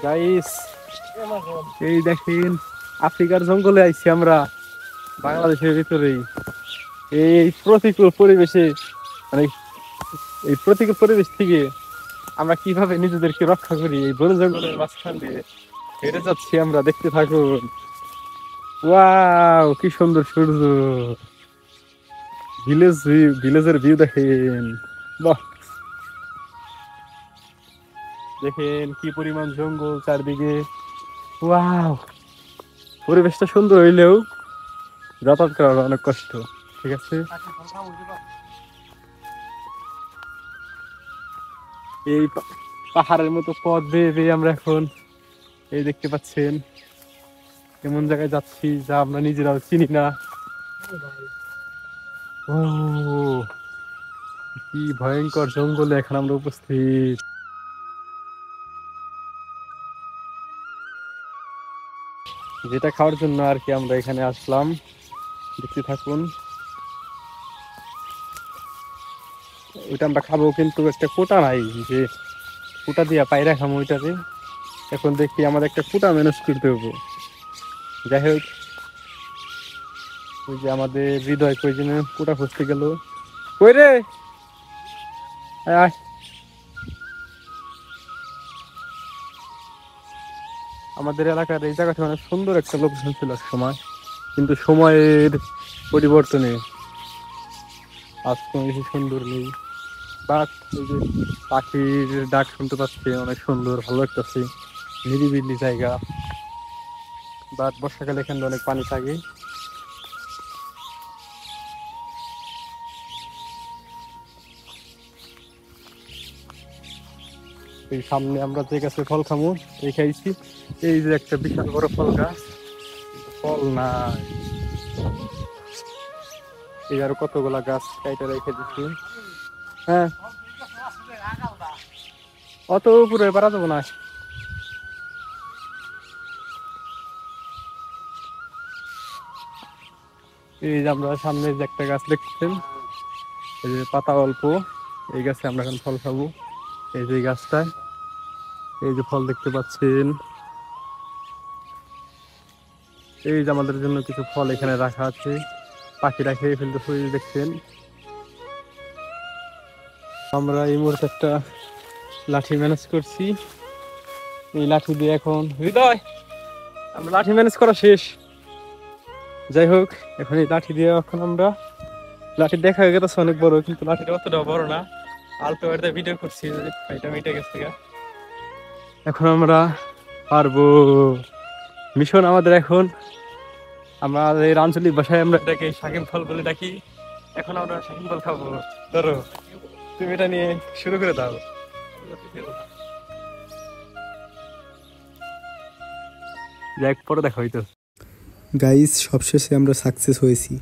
Guys, এই দেখেন আফ্রিকার জঙ্গলে আইছি আমরা, বাংলাদেশের ভিতরেই। এই প্রতিকূল পরিবেশে, মানে এই প্রতিকূল পরিবেশ থেকে আমরা কিভাবে নিজেদেরকে রক্ষা করি, এই বন জঙ্গলের মাঝখান দিয়ে হেঁটে যাচ্ছি আমরা, দেখতে থাকুন। ওয়াও, কি সুন্দর সূর্য! ভিলেজের ভিউ দেখেন। বাহ, দেখেন কি পরিমাণ জঙ্গল চারদিকে। ওয়াও, পরিবেশটা সুন্দর হইলেও যাতায়াত করা অনেক কষ্ট। ঠিক আছে, এই পাহাড়ের মতো পথ বেয়ে বেয়ে আমরা এখন এই দেখতে পাচ্ছেন এমন জায়গায় যাচ্ছি যা আমরা নিজেরাও চিনি না। ও, কি ভয়ঙ্কর জঙ্গলে এখন আমরা উপস্থিত। যেটা খাওয়ার জন্য আর কি আমরা এখানে আসলাম, দেখতে থাকুন। ওইটা আমরা খাবো, কিন্তু একটা কোটা নাই যে কোটা দিয়া পায়রা খামো ওইটাতে। এখন দেখি আমাদের একটা কোটা ম্যানেজ করতে হবে। যাই হোক, ওই যে আমাদের হৃদয় কই জন্য কোটা খুঁজতে গেল। কই রে, আয় আয়। আমাদের এলাকার এই জায়গাটা অনেক সুন্দর একটা লোকেশন ছিল এক সময়, কিন্তু সময়ের পরিবর্তনে আজ কোনো কিছু সুন্দর নেই। বাট এই যে পাখির ডাক শুনতে পাচ্ছি, অনেক সুন্দর, ভালো লাগতেছে, নিরিবিলি জায়গা। বাট বর্ষাকালে এখানে অনেক পানি থাকে। এই সামনে আমরা যে গাছে ফল খামো এই খাইছি। এই যে একটা বিশাল বড় ফল গাছ, ফল নাই। এই আরো কতগুলা গাছ কাইটা রেখে দিচ্ছি। হ্যাঁ, অত উপরে পারা যাবো না। এই যে আমরা সামনে যে একটা গাছ দেখছেন, এই যে পাতা অল্প, এই গাছে আমরা এখন ফল খাবো। এই যে গাছটায় এই যে ফল দেখতে পাচ্ছেন, এই যে আমাদের জন্য কিছু ফল এখানে রাখা আছে, পাখিরা খেয়ে ফেলতেছে, এই যে দেখছেন। আমরা এই মুহূর্তে একটা লাঠি ম্যানেজ করছি, এই লাঠি দিয়ে এখন হৃদয় আমরা লাঠি ম্যানেজ করা শেষ। যাই হোক, এখন এই লাঠি দিয়ে এখন আমরা, লাঠি দেখা হয়ে গেছে অনেক বড়, কিন্তু লাঠিটা অতটা বড় না। আলতো একটা ভিডিও করছি, এটা মিটে গেছে। এখন আমরা পারবো। মিশন আমাদের এখন, আমরা এই আঞ্চলিক ভাষায় আমরা এটাকে শাকিম ফল বলে ডাকি। এখন আমরা শাকিম ফল খাবো। ধরো, তুমি এটা নিয়ে শুরু করে দাও। যাক, পরে দেখা হইতো। গাইস, সবশেষে আমরা সাকসেস হয়েছি।